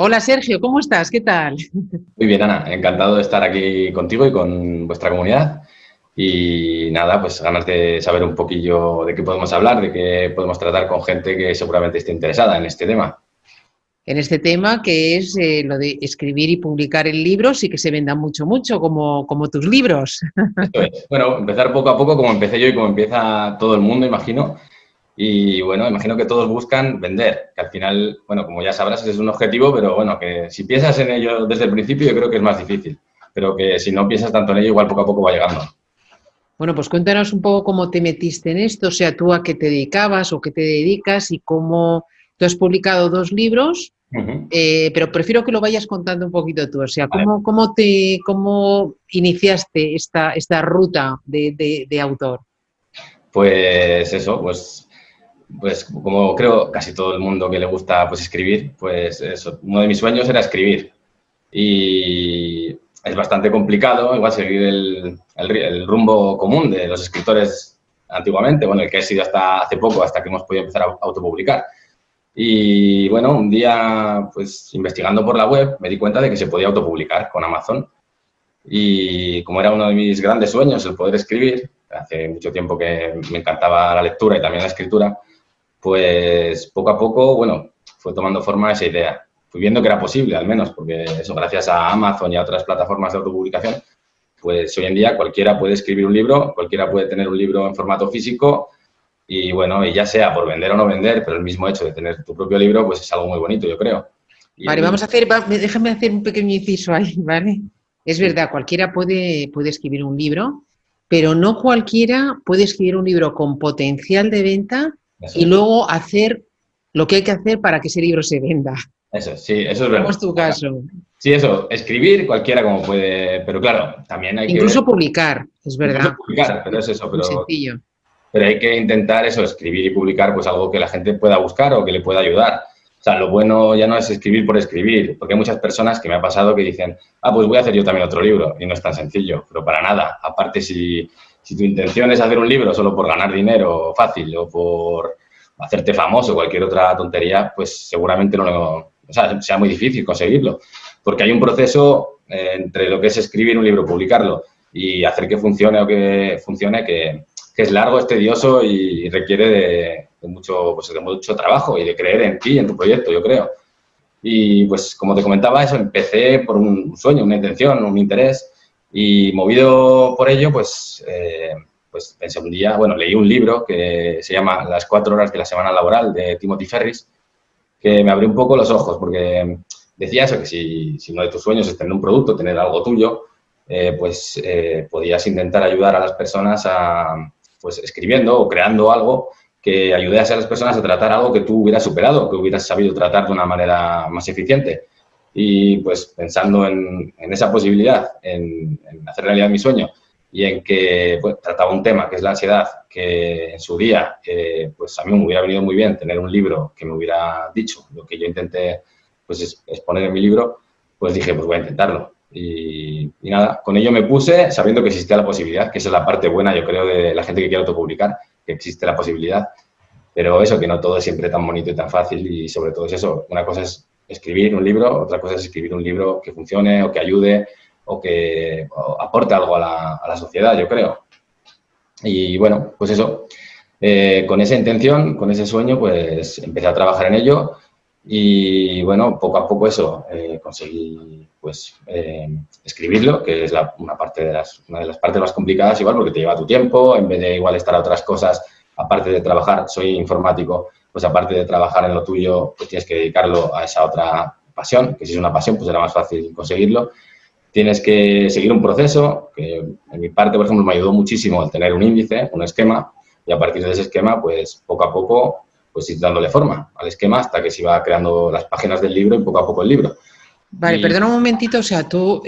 Hola Sergio, ¿cómo estás? ¿Qué tal? Muy bien, Ana, encantado de estar aquí contigo y con vuestra comunidad. Y nada, pues ganas de saber un poquillo de qué podemos hablar, de qué podemos tratar con gente que seguramente esté interesada en este tema. En este tema que es lo de escribir y publicar en libros y que se vendan mucho, mucho, como tus libros. Esto es. Bueno, empezar poco a poco, como empecé yo y como empieza todo el mundo, imagino. Y bueno, imagino que todos buscan vender, que al final, bueno, como ya sabrás, ese es un objetivo, pero bueno, que si piensas en ello desde el principio, yo creo que es más difícil. Pero que si no piensas tanto en ello, igual poco a poco va llegando. Bueno, pues cuéntanos un poco cómo te metiste en esto, o sea, tú a qué te dedicabas o qué te dedicas y cómo tú has publicado dos libros, Ujú. pero prefiero que lo vayas contando un poquito tú, o sea, Vale. cómo iniciaste esta ruta de autor. Pues eso, pues como creo casi todo el mundo que le gusta pues escribir, pues eso, uno de mis sueños era escribir. Y es bastante complicado igual seguir el rumbo común de los escritores antiguamente, bueno, el que he sido hasta hace poco, hasta que hemos podido empezar a autopublicar. Y bueno, un día, pues investigando por la web, me di cuenta de que se podía autopublicar con Amazon. Y como era uno de mis grandes sueños el poder escribir, hace mucho tiempo que me encantaba la lectura y también la escritura, pues poco a poco, bueno, fue tomando forma esa idea. Fui viendo que era posible, al menos, porque eso, gracias a Amazon y a otras plataformas de autopublicación, pues hoy en día cualquiera puede escribir un libro, cualquiera puede tener un libro en formato físico y bueno, y ya sea por vender o no vender, pero el mismo hecho de tener tu propio libro, pues es algo muy bonito, yo creo. Y Vale, vamos a hacer, déjame hacer un pequeño inciso ahí, ¿vale? Es sí, verdad, cualquiera puede escribir un libro, pero no cualquiera puede escribir un libro con potencial de venta eso y es. luego hacer lo que hay que hacer para que ese libro se venda. Eso, sí, eso es ¿Cómo verdad. es tu caso? Sí, eso, escribir cualquiera como puede, pero claro, también hay que ver, Incluso publicar, es incluso verdad, publicar, pero es eso, muy sencillo. pero hay que intentar eso, escribir y publicar pues algo que la gente pueda buscar o que le pueda ayudar. O sea, lo bueno ya no es escribir por escribir, porque hay muchas personas que me ha pasado que dicen, ah, pues voy a hacer yo también otro libro, y no es tan sencillo, pero para nada. Aparte, si tu intención es hacer un libro solo por ganar dinero fácil o por hacerte famoso o cualquier otra tontería, pues seguramente o sea, sea muy difícil conseguirlo, porque hay un proceso entre lo que es escribir un libro, publicarlo y hacer que funcione o que funcione que es largo, es tedioso y requiere de mucho, pues, de mucho trabajo y de creer en ti, en tu proyecto, yo creo. Y pues como te comentaba, eso empecé por un sueño, una intención, un interés y movido por ello, pues pensé un día, bueno, leí un libro que se llama Las 4 horas de la semana laboral de Timothy Ferris, que me abrió un poco los ojos porque decía eso, que si uno de tus sueños es tener un producto, tener algo tuyo, podías intentar ayudar a las personas pues escribiendo o creando algo que ayudase a las personas a tratar algo que tú hubieras superado, que hubieras sabido tratar de una manera más eficiente. Y pues pensando en esa posibilidad, en hacer realidad mi sueño y en que pues, trataba un tema que es la ansiedad, que en su día, pues a mí me hubiera venido muy bien tener un libro que me hubiera dicho lo que yo intenté pues exponer en mi libro, pues dije, pues voy a intentarlo. Y nada, con ello me puse sabiendo que existía la posibilidad, que esa es la parte buena, yo creo, de la gente que quiere autopublicar, que existe la posibilidad, pero eso, que no todo es siempre tan bonito y tan fácil y sobre todo es eso, una cosa es escribir un libro, otra cosa es escribir un libro que funcione o que ayude o que aporte algo a la sociedad, yo creo. Y bueno, pues eso, con esa intención, con ese sueño, pues empecé a trabajar en ello y bueno, poco a poco eso, conseguí pues escribirlo, que es una de las partes más complicadas igual porque te lleva tu tiempo, en vez de igual estar a otras cosas, aparte de trabajar, soy informático, pues aparte de trabajar en lo tuyo, pues tienes que dedicarlo a esa otra pasión, que si es una pasión, pues era más fácil conseguirlo. Tienes que seguir un proceso, que en mi parte, por ejemplo, me ayudó muchísimo el tener un índice, un esquema, y a partir de ese esquema, pues poco a poco, pues ir dándole forma al esquema hasta que se iba creando las páginas del libro y poco a poco el libro. Vale, Y perdona un momentito, o sea, tú,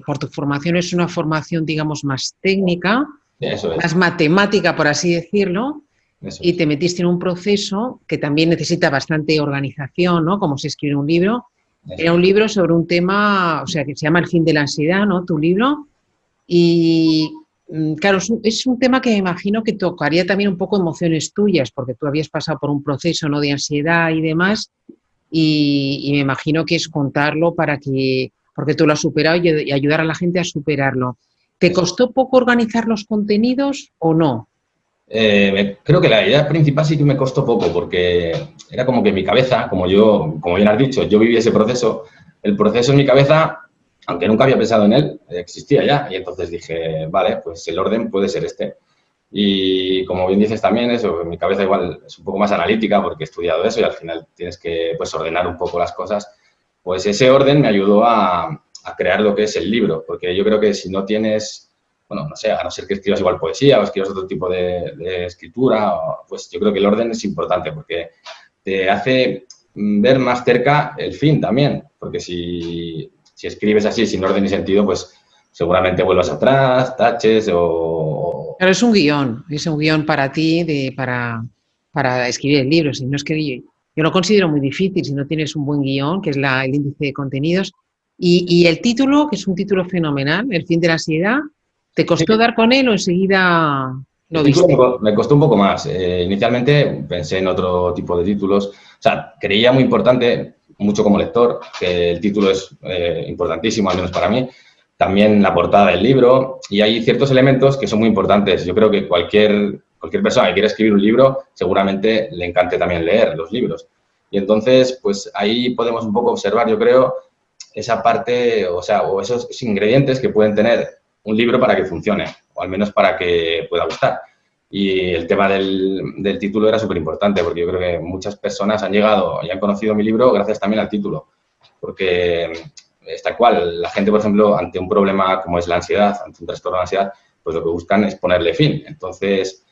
por tu formación es una formación, digamos, más técnica, eso más es, matemática, por así decirlo, eso y es. te metiste en un proceso que también necesita bastante organización, ¿no? Como se escribe un libro. Eso Era es. un libro sobre un tema, o sea, que se llama El fin de la ansiedad, ¿no? Tu libro. Y claro, es un tema que me imagino que tocaría también un poco emociones tuyas, porque tú habías pasado por un proceso, ¿no? De ansiedad y demás. y me imagino que es contarlo porque tú lo has superado y ayudar a la gente a superarlo. ¿Te costó poco organizar los contenidos o no? Creo que la idea principal sí que me costó poco, porque era como que en mi cabeza, como bien has dicho, yo viví ese proceso. El proceso en mi cabeza, aunque nunca había pensado en él, existía ya. Y entonces dije, vale, pues el orden puede ser este. Y como bien dices también, eso, en mi cabeza igual es un poco más analítica porque he estudiado eso y al final tienes que pues, ordenar un poco las cosas. Pues ese orden me ayudó a crear lo que es el libro, porque yo creo que si no tienes, bueno, no sé, a no ser que escribas igual poesía o escribas otro tipo de escritura, pues yo creo que el orden es importante porque te hace ver más cerca el fin también, porque si escribes así sin orden y sentido, pues seguramente vuelvas atrás, taches o... Pero es un guión para ti para escribir el libro. Si no es que yo lo considero muy difícil si no tienes un buen guión, que es el índice de contenidos. Y el título, que es un título fenomenal, El fin de la ansiedad, ¿te costó dar con él o enseguida El lo viste? título me costó un poco más. Inicialmente pensé en otro tipo de títulos. O sea, creía muy importante, mucho como lector, que el título es importantísimo, al menos para mí. También la portada del libro. Y hay ciertos elementos que son muy importantes. Yo creo que cualquier persona que quiera escribir un libro, seguramente le encante también leer los libros. Y entonces, pues ahí podemos un poco observar, yo creo, esa parte, o sea, o esos ingredientes que pueden tener un libro para que funcione, o al menos para que pueda gustar. Y el tema del título era súper importante, porque yo creo que muchas personas han llegado y han conocido mi libro gracias también al título, porque es tal cual, la gente, por ejemplo, ante un problema como es la ansiedad, ante un trastorno de ansiedad, pues lo que buscan es ponerle fin. Entonces,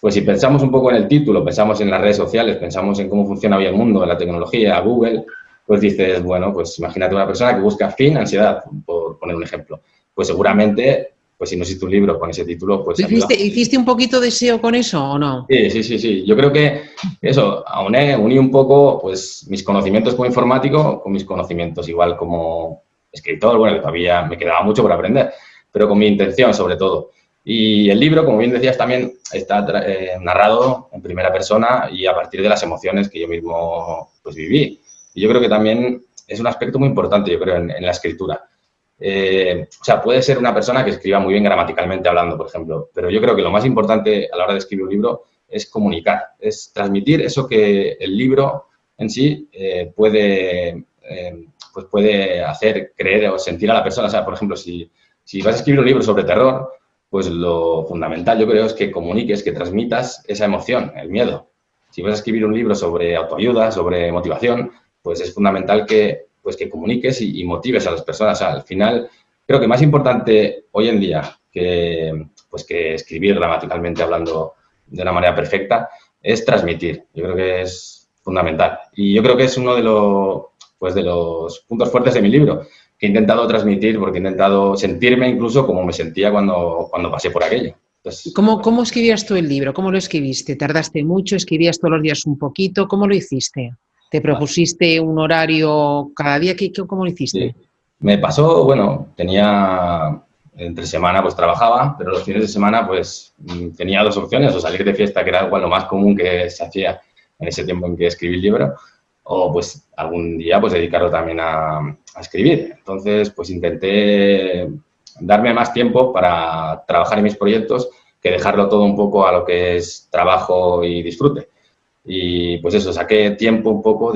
pues si pensamos un poco en el título, pensamos en las redes sociales, pensamos en cómo funciona hoy el mundo, en la tecnología, Google, pues dices, bueno, pues imagínate una persona que busca fin, ansiedad, por poner un ejemplo. Pues seguramente, pues si no existe un libro con ese título, pues ayuda. ¿Hiciste un poquito de SEO con eso o no? Sí, sí, sí, sí. Yo creo que eso, uní un poco pues mis conocimientos como informático con mis conocimientos igual como escritor, bueno, que todavía me quedaba mucho por aprender, pero con mi intención sobre todo. Y el libro, como bien decías, también está narrado en primera persona y a partir de las emociones que yo mismo pues viví. Y yo creo que también es un aspecto muy importante, yo creo, en la escritura. O sea, puede ser una persona que escriba muy bien gramaticalmente hablando, por ejemplo, pero yo creo que lo más importante a la hora de escribir un libro es comunicar, es transmitir eso que el libro en sí pues puede hacer creer o sentir a la persona. O sea, por ejemplo, si vas a escribir un libro sobre terror, pues lo fundamental yo creo es que comuniques, que transmitas esa emoción, el miedo. Si vas a escribir un libro sobre autoayuda, sobre motivación, pues es fundamental que comuniques y motives a las personas. O sea, al final, creo que más importante hoy en día que escribir gramaticalmente hablando de una manera perfecta es transmitir. Yo creo que es fundamental. Y yo creo que es uno de los puntos fuertes de mi libro, que he intentado transmitir porque he intentado sentirme incluso como me sentía cuando pasé por aquello. Entonces, ¿Cómo escribías tú el libro? ¿Cómo lo escribiste? ¿Tardaste mucho? ¿Escribías todos los días un poquito? ¿Cómo lo hiciste? ¿Te propusiste un horario cada día? ¿Cómo lo hiciste? sí. Me pasó, bueno, tenía entre semana pues trabajaba, pero los fines de semana pues tenía dos opciones, o salir de fiesta, que era igual lo más común que se hacía en ese tiempo en que escribí el libro, o pues algún día pues dedicarlo también a escribir. Entonces pues intenté darme más tiempo para trabajar en mis proyectos que dejarlo todo un poco a lo que es trabajo y disfrute. Y pues eso, saqué tiempo un poco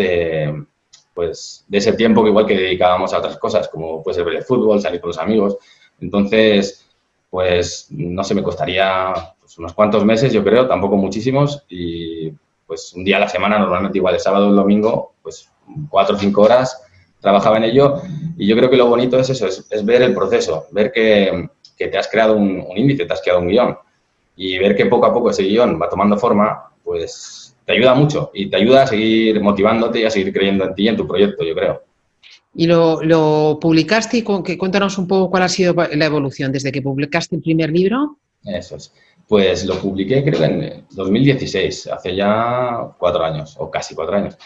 pues, de ese tiempo que igual que dedicábamos a otras cosas, como puede ser ver el fútbol, salir con los amigos. Entonces, pues no sé, me costaría pues, unos cuantos meses, yo creo, tampoco muchísimos, y pues un día a la semana, normalmente igual el sábado o el domingo, pues 4 o 5 horas trabajaba en ello, y yo creo que lo bonito es eso, es ver el proceso, ver que te has creado un índice, te has creado un guión, y ver que poco a poco ese guión va tomando forma, pues te ayuda mucho y te ayuda a seguir motivándote y a seguir creyendo en ti y en tu proyecto, yo creo. ¿Y lo publicaste? Cuéntanos un poco cuál ha sido la evolución desde que publicaste el primer libro. Eso es. Pues lo publiqué creo que en 2016, hace ya 4 años, o casi 4 años.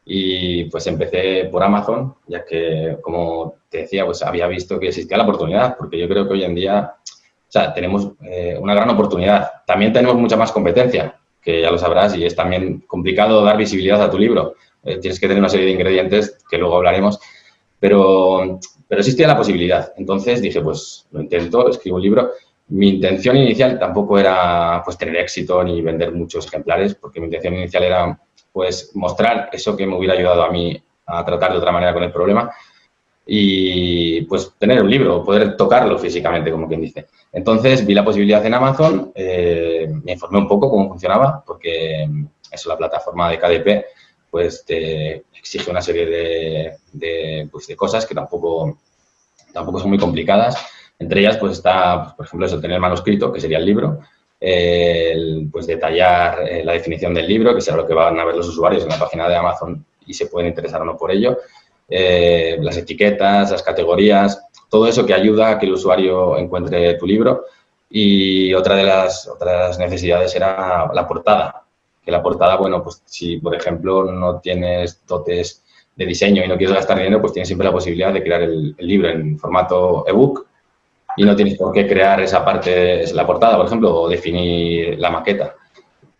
Y pues empecé por Amazon, ya que, como te decía, pues había visto que existía la oportunidad, porque yo creo que hoy en día, o sea, tenemos una gran oportunidad. También tenemos mucha más competencia, que ya lo sabrás, y es también complicado dar visibilidad a tu libro, tienes que tener una serie de ingredientes que luego hablaremos, pero existía la posibilidad. Entonces dije, pues lo intento, escribo un libro. Mi intención inicial tampoco era pues tener éxito ni vender muchos ejemplares, porque mi intención inicial era pues mostrar eso que me hubiera ayudado a mí a tratar de otra manera con el problema y pues tener un libro, poder tocarlo físicamente, como quien dice. Entonces vi la posibilidad en Amazon, me informé un poco cómo funcionaba, porque eso, la plataforma de KDP pues te exige una serie pues, de cosas que tampoco son muy complicadas. Entre ellas, pues está, pues, por ejemplo, eso, tener manuscrito, que sería el libro, pues detallar la definición del libro, que será lo que van a ver los usuarios en la página de Amazon y se pueden interesar o no por ello, las etiquetas, las categorías, todo eso que ayuda a que el usuario encuentre tu libro. Y otra de las necesidades era la portada, que la portada, bueno, pues si, por ejemplo, no tienes dotes de diseño y no quieres gastar dinero, pues tienes siempre la posibilidad de crear el libro en formato ebook y no tienes por qué crear esa parte, la portada, por ejemplo, o definir la maqueta.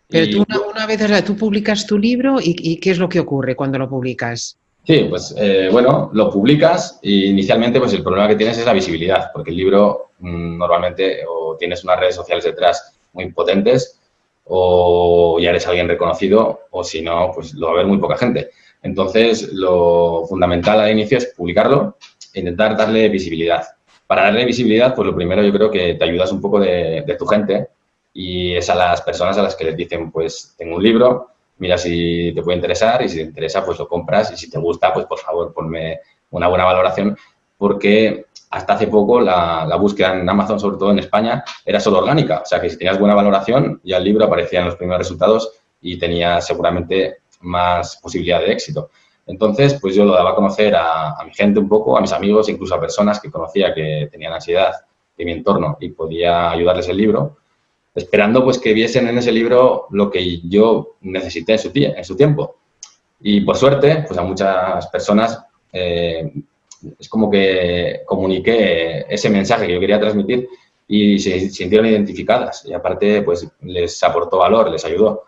Pero tú una vez, o sea, tú publicas tu libro y ¿qué es lo que ocurre cuando lo publicas? Sí, pues bueno, lo publicas y inicialmente pues el problema que tienes es la visibilidad, porque el libro normalmente o tienes unas redes sociales detrás muy potentes o ya eres alguien reconocido o si no, pues lo va a ver muy poca gente. Entonces, lo fundamental al inicio es publicarlo e intentar darle visibilidad. Para darle visibilidad, pues lo primero yo creo que te ayudas un poco de tu gente y es a las personas a las que les dicen, pues tengo un libro, mira si te puede interesar y si te interesa, pues lo compras y si te gusta, pues por favor ponme una buena valoración porque hasta hace poco la búsqueda en Amazon, sobre todo en España, era solo orgánica. O sea, que si tenías buena valoración, ya el libro aparecía en los primeros resultados y tenía seguramente más posibilidad de éxito. Entonces, pues yo lo daba a conocer a mi gente un poco, a mis amigos, incluso a personas que conocía que tenían ansiedad en mi entorno y podía ayudarles el libro, esperando pues que viesen en ese libro lo que yo necesité en su tiempo. Y por suerte, pues a muchas personas es como que comuniqué ese mensaje que yo quería transmitir y se sintieron identificadas y aparte pues les aportó valor, les ayudó.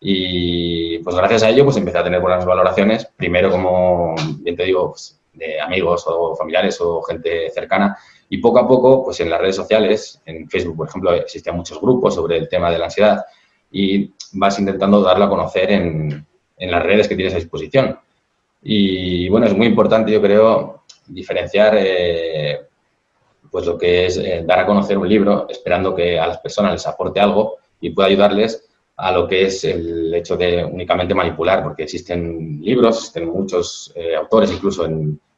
Y pues gracias a ello pues empecé a tener buenas valoraciones, primero como bien te digo, pues, de amigos o familiares o gente cercana y poco a poco pues en las redes sociales, en Facebook por ejemplo existen muchos grupos sobre el tema de la ansiedad y vas intentando darlo a conocer en las redes que tienes a disposición. Y bueno, es muy importante yo creo diferenciar pues lo que es dar a conocer un libro esperando que a las personas les aporte algo y pueda ayudarles a lo que es el hecho de únicamente manipular, porque existen libros, existen muchos autores, incluso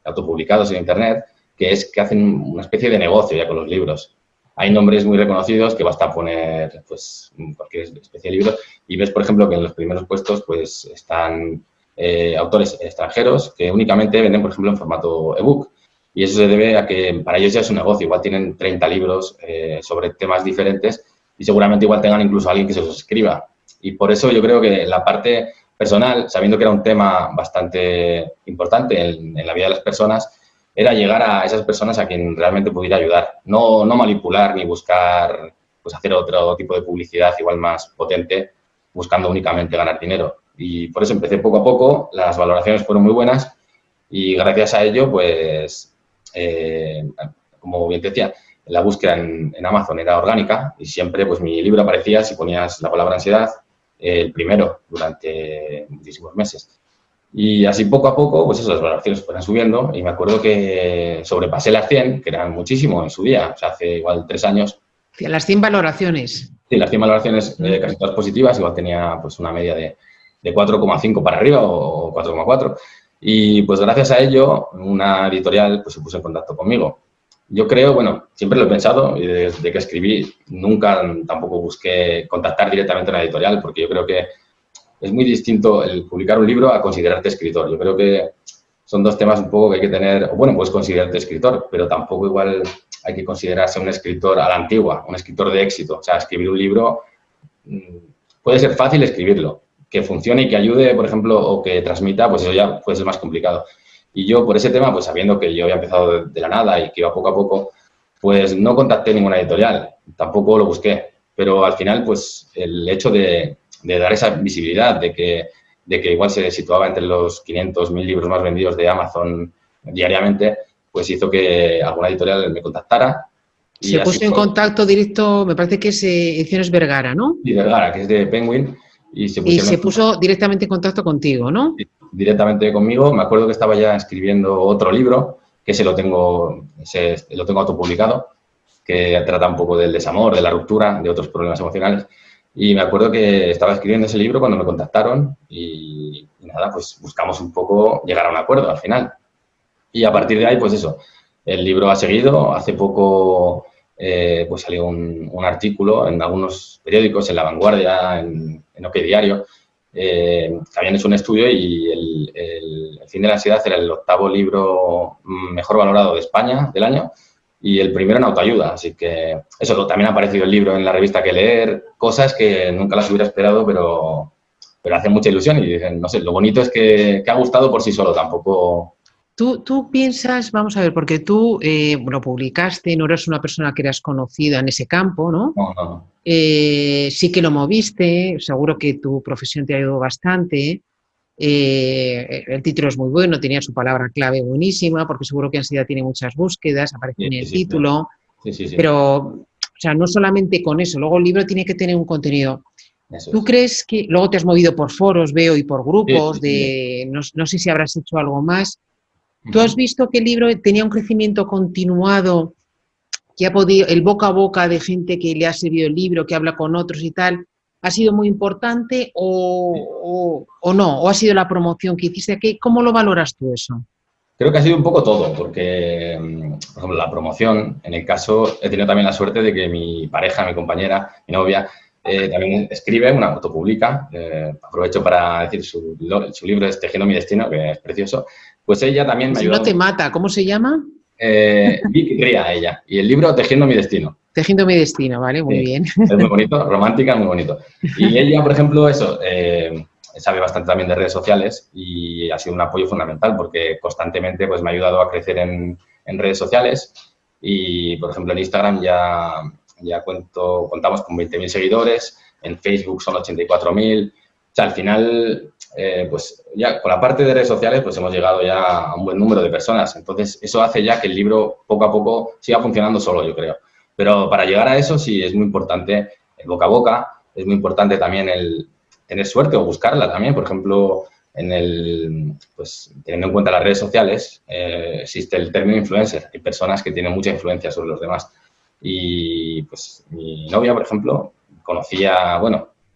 autopublicados en Internet, que hacen una especie de negocio ya con los libros. Hay nombres muy reconocidos que basta poner pues, cualquier especie de libro y ves, por ejemplo, que en los primeros puestos pues, están autores extranjeros que únicamente venden, por ejemplo, en formato ebook. Y eso se debe a que para ellos ya es un negocio. Igual tienen 30 libros sobre temas diferentes y seguramente igual tengan incluso a alguien que se los escriba. Y por eso yo creo que la parte personal, sabiendo que era un tema bastante importante en la vida de las personas, era llegar a esas personas a quien realmente pudiera ayudar. No manipular ni buscar pues hacer otro tipo de publicidad igual más potente, buscando únicamente ganar dinero. Y por eso empecé poco a poco, las valoraciones fueron muy buenas y gracias a ello, pues, como bien te decía, la búsqueda en Amazon era orgánica y siempre pues mi libro aparecía si ponías la palabra ansiedad el primero durante muchísimos meses. Y así poco a poco, pues eso, las valoraciones fueron subiendo y me acuerdo que sobrepasé las 100, que eran muchísimo en su día, o sea, hace igual 3 años. Las 100 valoraciones. Sí, las 100 valoraciones casi todas positivas, igual tenía pues una media de 4,5 para arriba o 4,4. Y pues gracias a ello, una editorial pues se puso en contacto conmigo. Yo creo, bueno, siempre lo he pensado y desde que escribí nunca tampoco busqué contactar directamente a una editorial porque yo creo que es muy distinto el publicar un libro a considerarte escritor. Yo creo que son dos temas un poco que hay que tener, bueno, puedes considerarte escritor, pero tampoco igual hay que considerarse un escritor a la antigua, un escritor de éxito. O sea, escribir un libro puede ser fácil escribirlo, que funcione y que ayude, por ejemplo, o que transmita, pues eso ya puede ser más complicado. Y yo, por ese tema, pues sabiendo que yo había empezado de la nada y que iba poco a poco, pues no contacté ninguna editorial, tampoco lo busqué. Pero al final, pues el hecho de dar esa visibilidad, de que de que igual se situaba entre los 500, 1000 libros más vendidos de Amazon diariamente, pues hizo que alguna editorial me contactara. Se puso en contacto directo, me parece que es Ediciones Vergara, ¿no? Y Vergara, que es de Penguin. Y se puso directamente en contacto contigo, ¿no? Directamente conmigo. Me acuerdo que estaba ya escribiendo otro libro, que lo tengo autopublicado, que trata un poco del desamor, de la ruptura, de otros problemas emocionales. Y me acuerdo que estaba escribiendo ese libro cuando me contactaron y nada, pues buscamos un poco llegar a un acuerdo al final. Y a partir de ahí, pues eso, el libro ha seguido. Hace poco pues salió un artículo en algunos periódicos, en La Vanguardia, en OK Diario, que habían hecho un estudio y el fin de la ansiedad era el 8º libro mejor valorado de España del año y el primero en autoayuda. Así que eso, también ha aparecido el libro en la revista Que Leer, cosas que nunca las hubiera esperado, pero hace mucha ilusión y dicen, no sé, lo bonito es que ha gustado por sí solo, tampoco... Tú piensas, vamos a ver, porque tú lo publicaste, no eres una persona que eras conocida en ese campo, ¿no? No. Sí que lo moviste, seguro que tu profesión te ha ayudado bastante. El título es muy bueno, tenía su palabra clave buenísima, porque seguro que ansiedad tiene muchas búsquedas, aparece en el título. Sí. Pero, o sea, no solamente con eso, luego el libro tiene que tener un contenido. ¿Tú crees que luego te has movido por foros, veo, y por grupos de, no sé si habrás hecho algo más? ¿Tú has visto que el libro tenía un crecimiento continuado, que ha podido, el boca a boca de gente que le ha servido el libro, que habla con otros y tal, ha sido muy importante o no? ¿O ha sido la promoción que hiciste? ¿Cómo lo valoras tú eso? Creo que ha sido un poco todo, porque, por ejemplo, la promoción, en el caso, he tenido también la suerte de que mi pareja, mi compañera, mi novia, también escribe, una autopublica, aprovecho para decir, su libro es Tejiendo mi destino, que es precioso, pues ella también me ha ayudado. Si no te mata, ¿cómo se llama? Vic Ría, ella, y el libro Tejiendo mi destino. Tejiendo mi destino, vale, muy bien. Es muy bonito, romántica, muy bonito. Y ella, por ejemplo, eso, sabe bastante también de redes sociales y ha sido un apoyo fundamental porque constantemente pues, me ha ayudado a crecer en redes sociales y, por ejemplo, en Instagram ya contamos con 20.000 seguidores, en Facebook son 84.000. O sea, al final, pues ya con la parte de redes sociales pues hemos llegado ya a un buen número de personas. Entonces, eso hace ya que el libro poco a poco siga funcionando solo, yo creo. Pero para llegar a eso sí es muy importante el boca a boca, es muy importante también el tener suerte o buscarla también. Por ejemplo, pues teniendo en cuenta las redes sociales, existe el término influencer. Hay personas que tienen mucha influencia sobre los demás. Y pues mi novia, por ejemplo,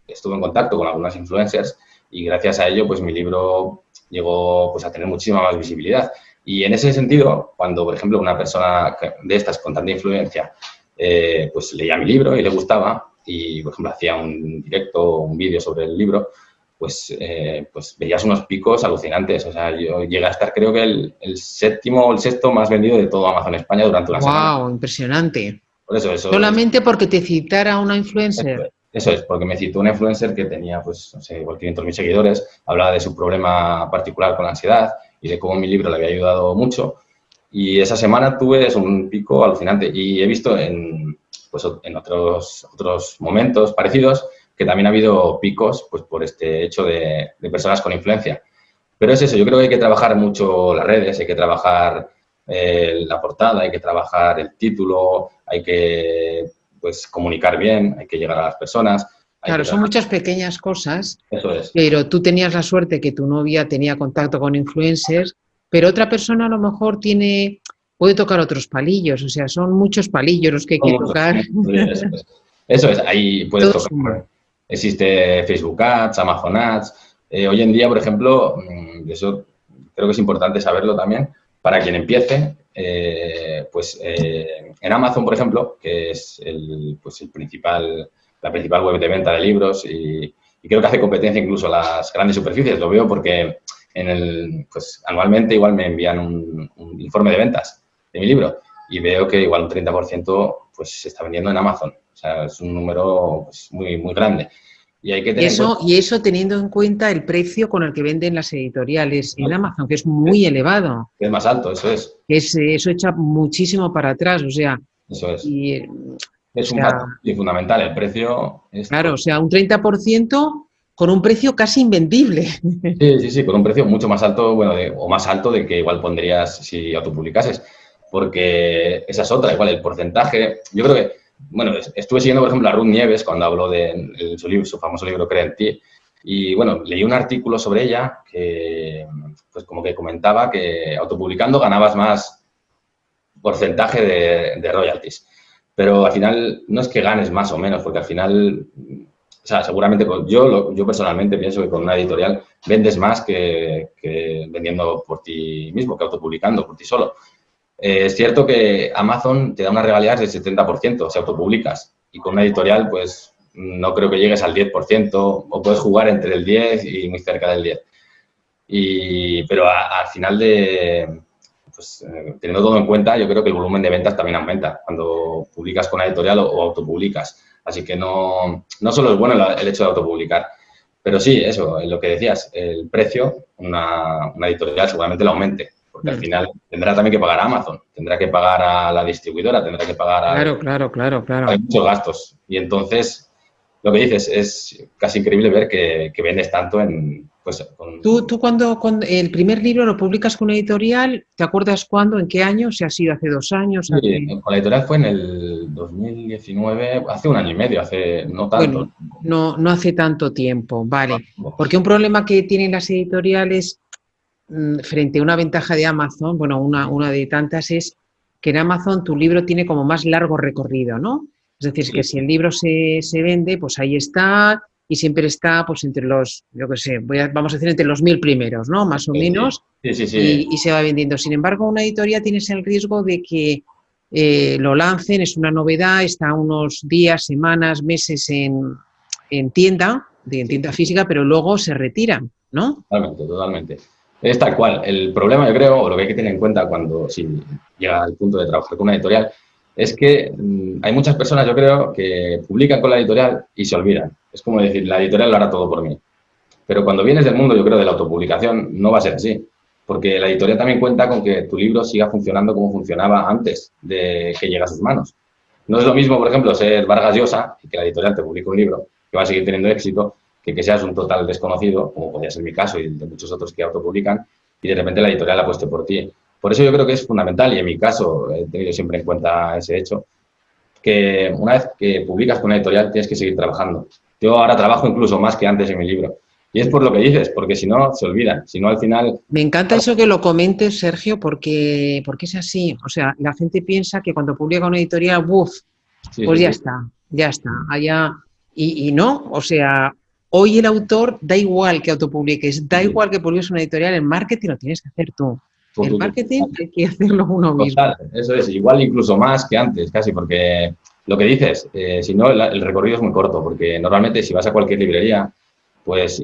estuve en contacto con algunas influencers y gracias a ello pues mi libro llegó pues a tener muchísima más visibilidad. Y en ese sentido, cuando, por ejemplo, una persona de estas con tanta influencia pues leía mi libro y le gustaba y, por ejemplo, hacía un directo o un vídeo sobre el libro, pues veías unos picos alucinantes. O sea, yo llegué a estar, creo que el 7º o el 6º más vendido de todo Amazon España durante una semana. ¡Wow! Impresionante. Por eso ¿Solamente porque te citara una influencer? Eso es, porque me citó una influencer que tenía, pues, no sé, igual 500.000 seguidores, hablaba de su problema particular con la ansiedad y de cómo mi libro le había ayudado mucho. Y esa semana tuve un pico alucinante y he visto en otros momentos parecidos que también ha habido picos pues, por este hecho de personas con influencia. Pero es eso, yo creo que hay que trabajar mucho las redes, hay que trabajar la portada, hay que trabajar el título, hay que pues, comunicar bien, hay que llegar a las personas. Claro, son muchas pequeñas cosas, eso es. Pero tú tenías la suerte que tu novia tenía contacto con influencers, pero otra persona a lo mejor puede tocar otros palillos, o sea, son muchos palillos los que hay que tocar. Eso es, ahí puedes tocar. Existe Facebook Ads, Amazon Ads. Hoy en día, por ejemplo, eso creo que es importante saberlo también, para quien empiece, en Amazon, por ejemplo, que es la principal web de venta de libros y creo que hace competencia incluso a las grandes superficies. Lo veo porque anualmente igual me envían un informe de ventas de mi libro y veo que igual un 30% pues se está vendiendo en Amazon. O sea, es un número pues, muy, muy grande. Y hay que tener eso teniendo en cuenta el precio con el que venden las editoriales en Amazon, que es muy elevado. Es más alto, eso es. Eso echa muchísimo para atrás, o sea... Eso es. Es un factor fundamental, el precio es... Claro, o sea, un 30% con un precio casi invendible. Sí, sí, sí, con un precio mucho más alto, bueno, o más alto del que igual pondrías si autopublicases, porque esa es otra, igual el porcentaje, yo creo que, bueno, estuve siguiendo, por ejemplo, a Ruth Nieves cuando habló de su libro, su famoso libro Crea en ti, y bueno, leí un artículo sobre ella que, pues como que comentaba que autopublicando ganabas más porcentaje de royalties, pero al final no es que ganes más o menos, porque al final, o sea, seguramente yo personalmente pienso que con una editorial vendes más que vendiendo por ti mismo, que autopublicando por ti solo. Es cierto que Amazon te da unas regalías del 70% si autopublicas, y con una editorial pues no creo que llegues al 10%, o puedes jugar entre el 10 y muy cerca del 10. Pero al final pues, teniendo todo en cuenta, yo creo que el volumen de ventas también aumenta cuando publicas con una editorial o autopublicas. Así que no solo es bueno el hecho de autopublicar, pero sí, eso, lo que decías, el precio, una editorial seguramente lo aumente, porque al final tendrá también que pagar a Amazon, tendrá que pagar a la distribuidora, tendrá que pagar Claro. hay muchos gastos. Y entonces, lo que dices, es casi increíble ver que vendes tanto en, pues, Tú cuando el primer libro lo publicas con una editorial, ¿te acuerdas cuándo, en qué año? Si ha sido hace 2 años, Sí, hace... con la editorial fue en el 2019, hace un año y medio, hace no tanto. Bueno, no hace tanto tiempo, vale. Porque un problema que tienen las editoriales frente a una ventaja de Amazon, bueno, una de tantas es que en Amazon tu libro tiene como más largo recorrido, ¿no? Es decir, que Sí, si el libro se vende, pues ahí está y siempre está pues entre los, yo qué sé, vamos a decir entre los 1000 primeros, ¿no? Más o menos, sí. y se va vendiendo. Sin embargo, una editorial tienes el riesgo de que lo lancen, es una novedad, está unos días, semanas, meses en tienda, en tienda física, pero luego se retiran, ¿no? Totalmente. Es tal cual. El problema, yo creo, o lo que hay que tener en cuenta cuando si llega al punto de trabajar con una editorial, es que hay muchas personas, yo creo, que publican con la editorial y se olvidan. Es como decir, la editorial lo hará todo por mí. Pero cuando vienes del mundo, yo creo, de la autopublicación, no va a ser así. Porque la editorial también cuenta con que tu libro siga funcionando como funcionaba antes de que llegue a sus manos. No es lo mismo, por ejemplo, ser Vargas Llosa y que la editorial te publique un libro que va a seguir teniendo éxito, que seas un total desconocido, como podría ser mi caso y de muchos otros que autopublican, y de repente la editorial apueste por ti. Por eso yo creo que es fundamental, y en mi caso he tenido siempre en cuenta ese hecho, que una vez que publicas con una editorial tienes que seguir trabajando. Yo ahora trabajo incluso más que antes en mi libro. Y es por lo que dices, porque si no, se olvidan. Si no, al final... Me encanta eso que lo comentes, Sergio, porque es así. O sea, la gente piensa que cuando publica una editorial, ¡buf! Pues ya está. Allá. Y no, o sea, hoy el autor da igual que autopubliques, da igual que publiques una editorial, el marketing lo tienes que hacer tú. El marketing hay que hacerlo uno mismo. Total, eso es, igual incluso más que antes, casi, porque lo que dices, si no, el recorrido es muy corto, porque normalmente si vas a cualquier librería, pues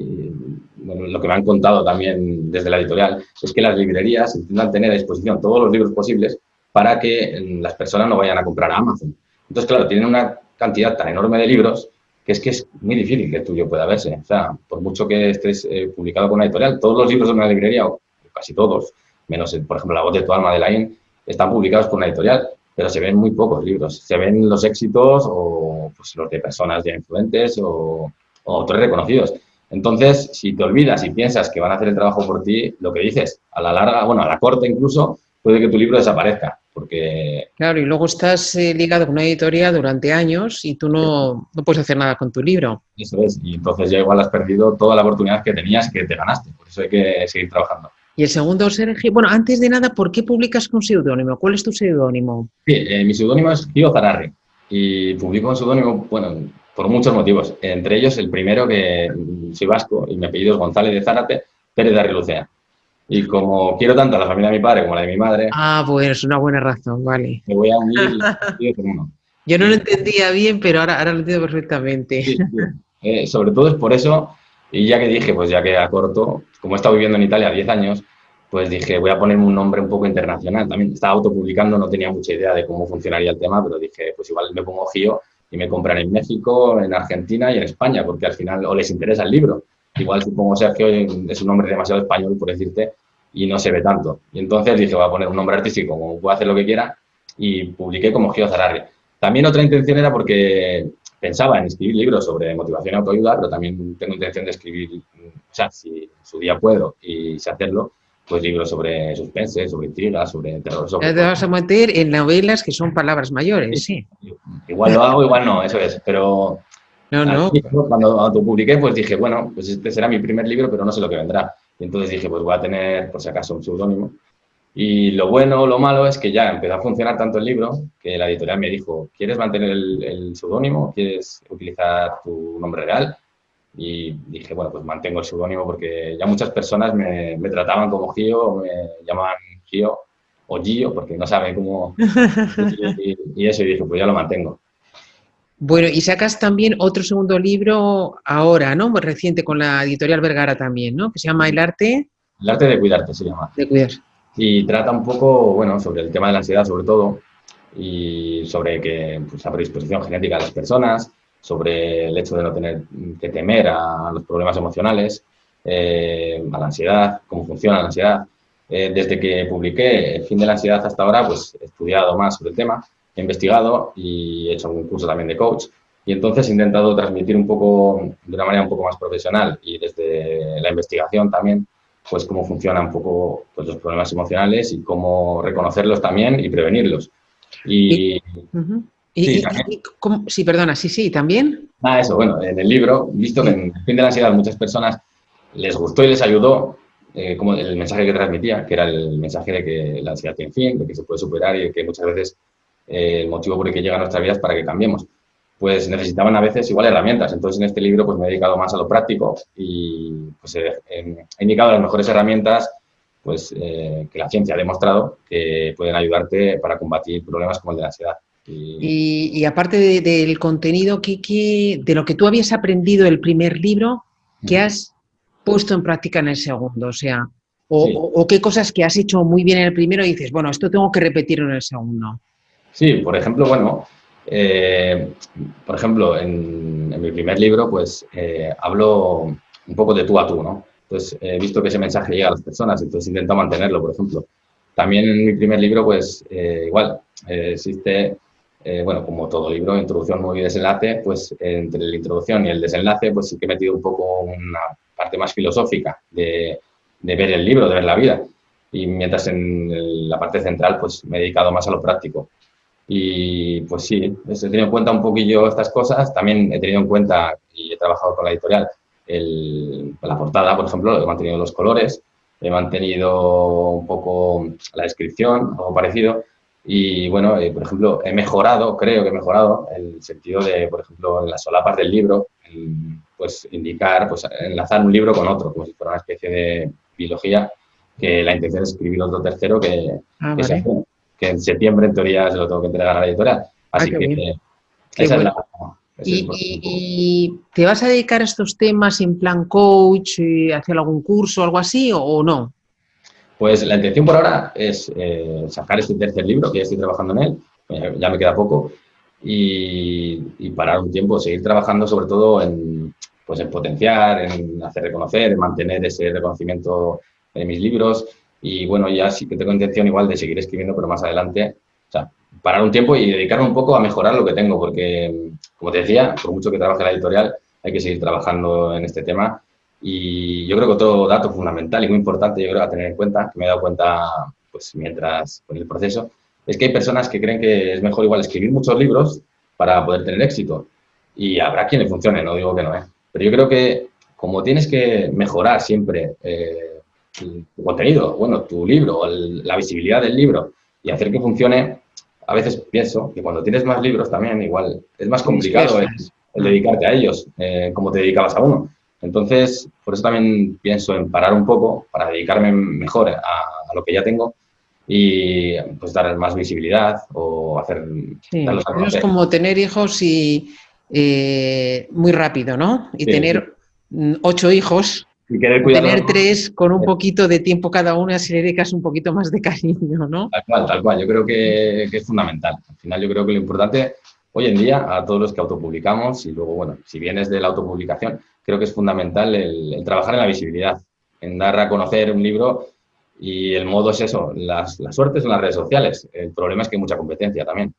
bueno, lo que me han contado también desde la editorial es que las librerías intentan tener a disposición todos los libros posibles para que las personas no vayan a comprar a Amazon. Entonces, claro, tienen una cantidad tan enorme de libros que es muy difícil que el tuyo pueda verse. O sea, por mucho que estés publicado con una editorial, todos los libros de una librería, o casi todos, menos, por ejemplo, La voz de tu alma de Laín, están publicados por una editorial, pero se ven muy pocos libros. Se ven los éxitos o pues, los de personas ya influentes o autores reconocidos. Entonces, si te olvidas y piensas que van a hacer el trabajo por ti, lo que dices, a la larga, bueno, a la corta incluso, puede que tu libro desaparezca, porque... Claro, y luego estás ligado con una editorial durante años y tú no puedes hacer nada con tu libro. Eso es, y entonces ya igual has perdido toda la oportunidad que tenías que te ganaste. Por eso hay que seguir trabajando. Y el segundo, Sergio, bueno, antes de nada, ¿por qué publicas con seudónimo? ¿Cuál es tu seudónimo? Sí, mi seudónimo es Gio Zararri y publico un seudónimo, bueno, por muchos motivos. Entre ellos, el primero, que soy vasco y mi apellido es González de Zárate, Pérez de Arrilucea. Y como quiero tanto a la familia de mi padre como a la de mi madre, Ah, bueno, es una buena razón, vale. me voy a unir y con uno. Yo no lo entendía bien, pero ahora lo entiendo perfectamente. Sí, sí. Sobre todo es por eso, y ya que dije, pues ya que acorto, como he estado viviendo en Italia 10 años, pues dije, voy a ponerme un nombre un poco internacional. También estaba autopublicando, no tenía mucha idea de cómo funcionaría el tema, pero dije, pues igual me pongo Gio y me compran en México, en Argentina y en España, porque al final o les interesa el libro. Igual supongo Sergio es un nombre demasiado español, por decirte, y no se ve tanto. Y entonces dije, voy a poner un nombre artístico, como puedo hacer lo que quiera, y publiqué como Gio Zararri. También otra intención era porque pensaba en escribir libros sobre motivación y autoayuda, pero también tengo intención de escribir, o sea, si en su día puedo y sé hacerlo, pues libros sobre suspense, sobre intriga, sobre terror, sobre Ya te vas a meter en novelas que son palabras mayores, sí. igual lo hago, igual no, eso es. Pero No, al no. principio, cuando autopubliqué, pues dije, bueno, pues este será mi primer libro, pero no sé lo que vendrá. Y entonces dije, pues voy a tener, por si acaso, un seudónimo. Y lo bueno o lo malo es que ya empezó a funcionar tanto el libro que la editorial me dijo, ¿quieres mantener el seudónimo? ¿Quieres utilizar tu nombre real? Y dije, bueno, pues mantengo el seudónimo porque ya muchas personas me trataban como Gio, o me llamaban Gio o Gio, porque no saben cómo... Y eso, y dije, pues ya lo mantengo. Bueno, y sacas también otro segundo libro ahora, ¿no? Muy reciente con la editorial Vergara también, ¿no? Que se llama El arte El arte de cuidarte se llama. de cuidar. Y trata un poco, bueno, sobre el tema de la ansiedad sobre todo y sobre que, pues, la predisposición genética de las personas, sobre el hecho de no tener que temer a los problemas emocionales, a la ansiedad, cómo funciona la ansiedad. Desde que publiqué El fin de la ansiedad hasta ahora, pues he estudiado más sobre el tema, he investigado y he hecho algún curso también de coach. Y entonces he intentado transmitir un poco, de una manera un poco más profesional y desde la investigación también, pues cómo funcionan un poco pues, los problemas emocionales y cómo reconocerlos también y prevenirlos. Y, Y ujú. sí, también, Sí, perdona, sí, sí, también. nada, eso, bueno, en el libro, visto que Sí. en el fin de la ansiedad muchas personas les gustó y les ayudó como el mensaje que transmitía, que era el mensaje de que la ansiedad tiene fin, de que se puede superar y de que muchas veces el motivo por el que llega a nuestra vida es para que cambiemos. Pues necesitaban a veces igual herramientas. Entonces en este libro pues me he dedicado más a lo práctico y pues he indicado las mejores herramientas pues que la ciencia ha demostrado que pueden ayudarte para combatir problemas como el de la ansiedad. Y aparte del contenido, de lo que tú habías aprendido el primer libro, ¿qué has puesto en práctica en el segundo? O sea, Sí, o qué cosas que has hecho muy bien en el primero y dices, bueno, esto tengo que repetirlo en el segundo. sí, por ejemplo, bueno, eh, por ejemplo, en mi primer libro, pues hablo un poco de tú a tú, ¿no? Entonces, he visto que ese mensaje llega a las personas, entonces intento mantenerlo, por ejemplo. También en mi primer libro, pues igual, existe, bueno, como todo libro, introducción, nudo y desenlace, pues entre la introducción y el desenlace, pues sí que he metido un poco una parte más filosófica de ver el libro, de ver la vida. Y mientras en la parte central, pues me he dedicado más a lo práctico. Y pues sí, he tenido en cuenta un poquillo estas cosas. También he tenido en cuenta, y he trabajado con la editorial, la portada, por ejemplo, he mantenido los colores, he mantenido un poco la descripción, algo parecido. Y bueno, por ejemplo, he mejorado, creo que he mejorado el sentido de, por ejemplo, en las solapas del libro, pues indicar, pues enlazar un libro con otro, como si fuera una especie de biología, que la intención es escribir otro tercero Ah, que se vale. hace que en septiembre en teoría se lo tengo que entregar a la editorial. Ah, Así qué que bien. Qué esa es bueno. la... Ese es, por ejemplo, Y te vas a dedicar a estos temas en plan coach, hacer algún curso o algo así, o no? pues la intención por ahora es sacar este tercer libro, que ya estoy trabajando en él, ya me queda poco, y parar un tiempo, seguir trabajando sobre todo en, pues en potenciar, en hacer reconocer, en mantener ese reconocimiento de mis libros. Y bueno, ya sí que tengo intención igual de seguir escribiendo, pero más adelante, o sea, parar un tiempo y dedicarme un poco a mejorar lo que tengo, porque, como te decía, por mucho que trabaje en la editorial, hay que seguir trabajando en este tema. Y yo creo que otro dato fundamental y muy importante, yo creo, a tener en cuenta, que me he dado cuenta pues mientras con el proceso, es que hay personas que creen que es mejor igual escribir muchos libros para poder tener éxito. Y habrá quien le funcione, no digo que no, ¿eh? Pero yo creo que como tienes que mejorar siempre tu contenido, bueno, tu libro, la visibilidad del libro y hacer que funcione, a veces pienso que cuando tienes más libros también igual es más Te complicado dispersas. el dedicarte a ellos, como te dedicabas a uno. Entonces, por eso también pienso en parar un poco para dedicarme mejor a lo que ya tengo y pues dar más visibilidad o Sí, darlos a eso es conocer. como tener hijos y muy rápido, ¿no? Y Sí, sí. tener 8 hijos, Y querer o cuidarlos, tener tres con un poquito de tiempo cada una, si le dedicas un poquito más de cariño, ¿no? tal cual, tal cual. Yo creo que es fundamental. Al final yo creo que lo importante hoy en día a todos los que autopublicamos y luego, bueno, si vienes de la autopublicación, creo que es fundamental el trabajar en la visibilidad, en dar a conocer un libro y el modo es eso, la suerte son las redes sociales. El problema es que hay mucha competencia también.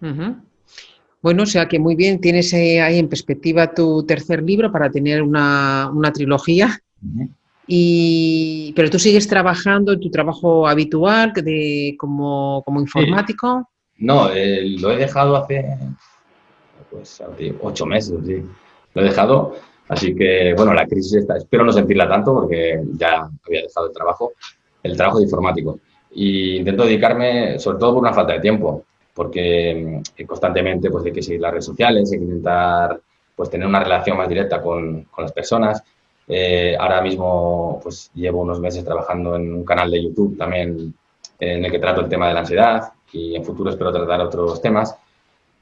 Ujú. Bueno, o sea que muy bien, tienes ahí en perspectiva tu tercer libro para tener una trilogía. Ujú. Pero tú sigues trabajando en tu trabajo habitual como Sí, informático. no, lo he dejado hace pues 8 meses, sí. Lo he dejado, así que bueno, la crisis está, espero no sentirla tanto porque ya había dejado el trabajo de informático. Y intento dedicarme, sobre todo por una falta de tiempo, porque constantemente pues hay que seguir las redes sociales, hay que intentar pues tener una relación más directa con las personas. Ahora mismo pues llevo unos meses trabajando en un canal de YouTube también en el que trato el tema de la ansiedad y en futuro espero tratar otros temas.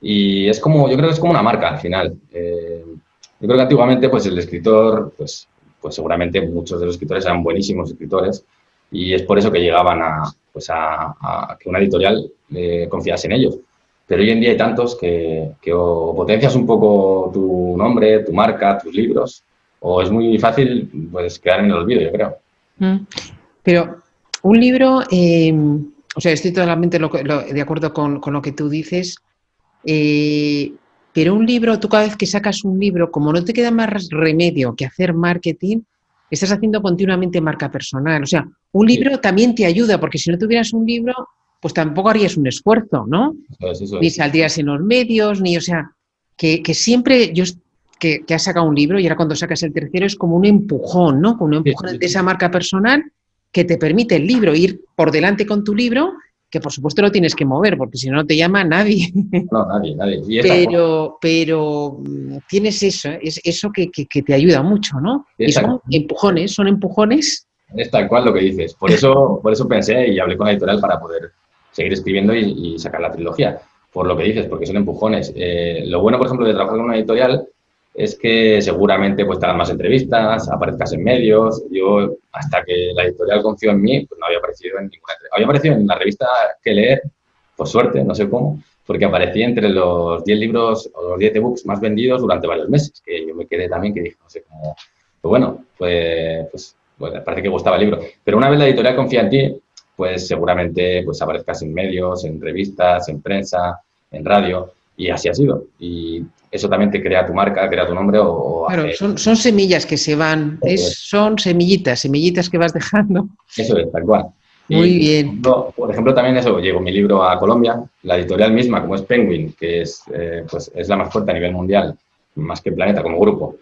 Y es como, yo creo que es como una marca al final. Yo creo que antiguamente, pues el escritor, pues seguramente muchos de los escritores eran buenísimos escritores y es por eso que llegaban a que una editorial confiase en ellos. Pero hoy en día hay tantos que o potencias un poco tu nombre, tu marca, tus libros, o es muy fácil pues quedar en el olvido, yo creo. Mm. Pero un libro, o sea, estoy totalmente de acuerdo con lo que tú dices, eh, pero un libro, tú cada vez que sacas un libro, como no te queda más remedio que hacer marketing, estás haciendo continuamente marca personal. O sea, un Sí, libro también te ayuda, porque si no tuvieras un libro, pues tampoco harías un esfuerzo, ¿no? eso es, eso Ni es. saldrías en los medios, ni, o sea, que siempre que has sacado un libro y ahora cuando sacas el tercero es como un empujón, ¿no? Como un Sí, empujón sí, de sí. esa marca personal que te permite el libro ir por delante con tu libro, que por supuesto lo tienes que mover, porque si no, no te llama nadie. No, nadie, nadie. Y es tal cual. Pero tienes eso, es eso que te ayuda mucho, ¿no? Y Es tal cual. son empujones. Es tal cual lo que dices. Por eso pensé y hablé con la editorial para poder seguir escribiendo y sacar la trilogía. Por lo que dices, porque son empujones. Lo bueno, por ejemplo, de trabajar con una editorial es que seguramente pues te hagan más entrevistas, aparezcas en medios. Yo, hasta que la editorial confió en mí, pues no había aparecido en ninguna entrevista. Había aparecido en la revista Que Leer, por suerte, no sé cómo, porque aparecí entre los 10 libros o los 10 ebooks más vendidos durante varios meses, que yo me quedé también que dije, no sé cómo. Pero bueno, bueno, parece que gustaba el libro. Pero una vez la editorial confía en ti, pues seguramente pues aparezcas en medios, en revistas, en prensa, en radio, y así ha sido. Y eso también te crea tu marca, crea tu nombre o Claro, hace... son semillas que se van, son semillitas que vas dejando. Eso es, tal cual. Muy Y, bien. por ejemplo, también eso, llegó mi libro a Colombia, la editorial misma, como es Penguin, que es la más fuerte a nivel mundial, más que Planeta como grupo,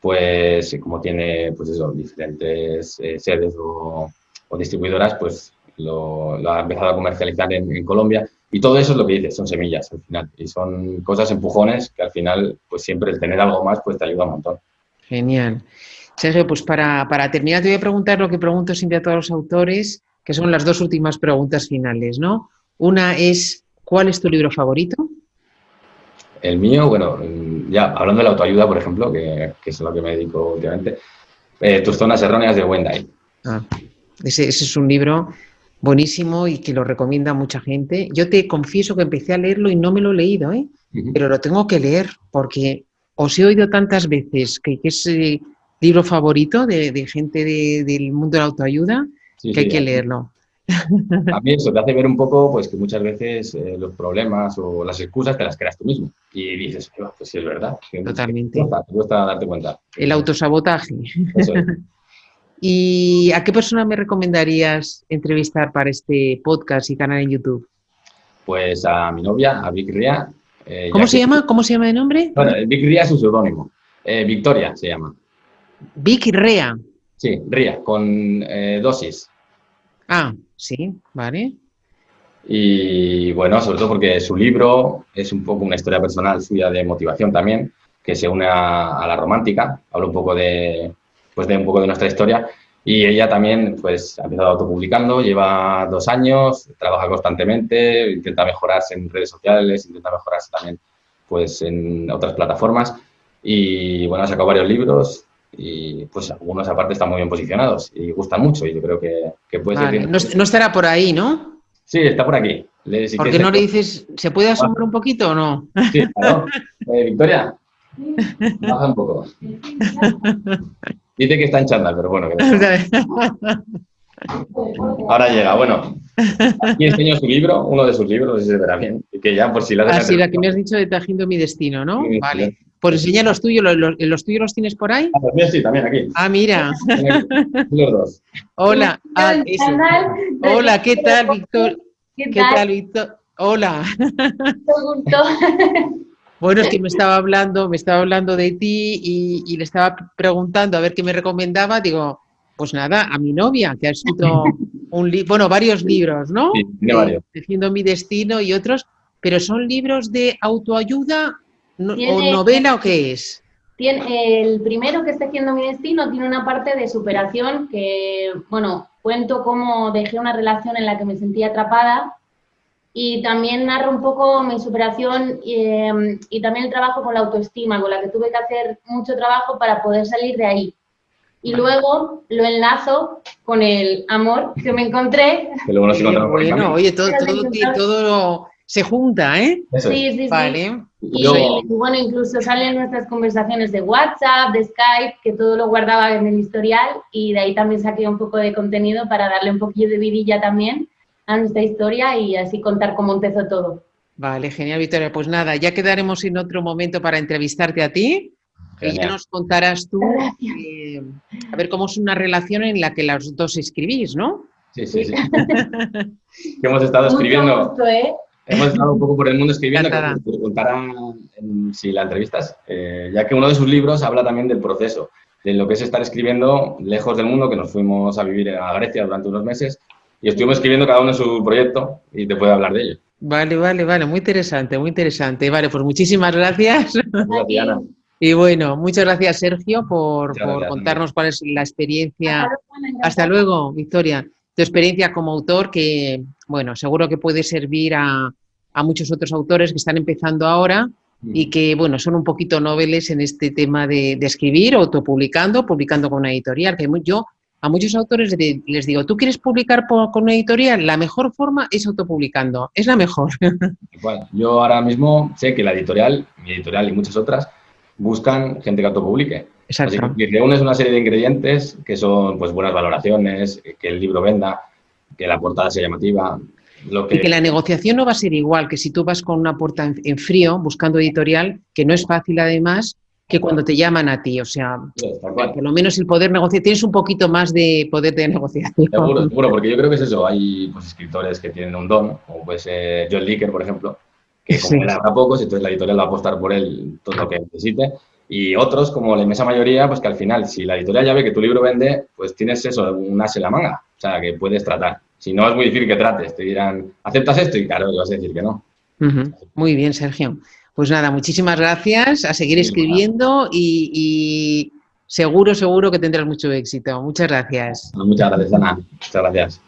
pues como tiene pues eso, diferentes sedes o distribuidoras, pues lo ha empezado a comercializar en Colombia. Y todo eso es lo que dices, son semillas al final. Y son cosas, empujones, que al final, pues siempre el tener algo más, pues te ayuda un montón. Genial. Sergio, pues para terminar te voy a preguntar lo que pregunto siempre a todos los autores, que son las dos últimas preguntas finales, ¿no? Una es, ¿cuál es tu libro favorito? El mío, bueno, ya hablando de la autoayuda, por ejemplo, que es a lo que me dedico últimamente, Tus zonas erróneas de Wendy. Ah, ese es un libro buenísimo y que lo recomienda mucha gente. Yo te confieso que empecé a leerlo y no me lo he leído, ¿eh? Pero lo tengo que leer porque os he oído tantas veces que es libro favorito de gente del mundo de la autoayuda Sí, que hay sí. que leerlo. A mí eso te hace ver un poco pues que muchas veces los problemas o las excusas te las creas tú mismo. Y dices, pues sí es verdad. Totalmente. Te cuesta darte cuenta. El autosabotaje. Eso es. ¿Y a qué persona me recomendarías entrevistar para este podcast y canal en YouTube? Pues a mi novia, a Vic Ria, ¿Cómo ya se que... llama? ¿Cómo se llama de nombre? Bueno, Vic Ria es su seudónimo. Victoria se llama. Vic Rea. Sí, Ria, con dosis. Ah, sí, vale. Y bueno, sobre todo porque su libro es un poco una historia personal suya de motivación también, que se une a la romántica, habla un poco pues de un poco de nuestra historia. Y ella también pues ha empezado autopublicando, lleva 2 años, trabaja constantemente, intenta mejorarse en redes sociales, intenta mejorarse también pues en otras plataformas. Y bueno, ha sacado varios libros y pues algunos aparte están muy bien posicionados y gustan mucho y yo creo que puede ser... Vale. No, no estará por ahí, ¿no? Sí, está por aquí. Si ¿Por quieres, qué no le dices, ¿se puede asomar un poquito o no? sí, claro. Victoria, baja un poco. Dice que está en chándal, pero bueno, que da igual. Ahora llega, bueno. Aquí enseño su libro, uno de sus libros, no sé si se verá bien. Y que ya, por si la haces Así, la que me has dicho de Tejiendo mi destino, ¿no? Sí, Vale. Pues enseña los tuyos, ¿los tuyos los tienes por ahí? los míos sí, también aquí. Ah, mira. Los dos. Hola. Ah, El eso. canal de Hola, ¿qué tal, Víctor? ¿Qué ¿Qué tal? tal, Víctor? Hola. Mucho gusto. Bueno, es que me estaba hablando de ti y le estaba preguntando a ver qué me recomendaba. Digo, pues nada, a mi novia, que ha escrito varios libros, ¿no? Sí, tiene varios. Tejiendo mi destino y otros, pero ¿son libros de autoayuda o Tiene, novela o qué es? el primero que está haciendo mi destino tiene una parte de superación que, bueno, cuento cómo dejé una relación en la que me sentía atrapada y también narro un poco mi superación y también el trabajo con la autoestima, con la que tuve que hacer mucho trabajo para poder salir de ahí. Y luego lo enlazo con el amor que me encontré. Que luego nos encontramos por el Bueno, camino. oye, todo se junta, ¿eh? Eso es. Sí, sí, sí. Vale. Y bueno, incluso salen nuestras conversaciones de WhatsApp, de Skype, que todo lo guardaba en el historial y de ahí también saqué un poco de contenido para darle un poquillo de vidilla también a nuestra historia y así contar cómo empezó todo. Vale, genial, Victoria. Pues nada, ya quedaremos en otro momento para entrevistarte a ti y ya Genial. nos contarás tú, Gracias. a ver cómo es una relación en la que los dos escribís, ¿no? Sí, sí, sí. Que hemos estado escribiendo. Mucho gusto, ¿eh? Hemos estado un poco por el mundo escribiendo, que Encantada. te contará si la entrevistas, ya que uno de sus libros habla también del proceso, de lo que es estar escribiendo lejos del mundo, que nos fuimos a vivir a Grecia durante unos meses y estuvimos escribiendo cada uno en su proyecto y te puede hablar de ello. Vale, muy interesante, muy interesante. Vale, pues muchísimas gracias. Gracias a ti, Ana. Y bueno, muchas gracias, Sergio, por Muchas gracias, contarnos cuál es la experiencia. Ana. Hasta luego, Victoria. Tu experiencia como autor que, bueno, seguro que puede servir a muchos otros autores que están empezando ahora y que, bueno, son un poquito noveles en este tema de escribir, autopublicando, publicando con una editorial. Que yo a muchos autores les digo, ¿tú quieres publicar con una editorial? La mejor forma es autopublicando, es la mejor. Igual, yo ahora mismo sé que la editorial, mi editorial y muchas otras, buscan gente que autopublique. Exacto. Así que reúnes una serie de ingredientes que son pues buenas valoraciones, que el libro venda, que la portada sea llamativa. Y que la negociación no va a ser igual que si tú vas con una puerta en frío buscando editorial, que no es fácil además, que cuando te llaman a ti. O sea, por lo menos el poder negociar, tienes un poquito más de poder de negociación. Seguro, porque yo creo que es eso. Hay pues, escritores que tienen un don, como puede ser John Licker, por ejemplo, que como él habla pocos, entonces la editorial va a apostar por él todo lo que necesite. Y otros, como la inmensa mayoría, pues que al final, si la editorial ya ve que tu libro vende, pues tienes eso, un as en la manga, o sea, que puedes tratar. Si no, es muy difícil que trates. Te dirán, ¿aceptas esto? Y claro, le vas a decir que no. Muy bien, Sergio. Pues nada, muchísimas gracias, a seguir escribiendo y seguro que tendrás mucho éxito. Muchas gracias. Muchas gracias, Ana. Muchas gracias.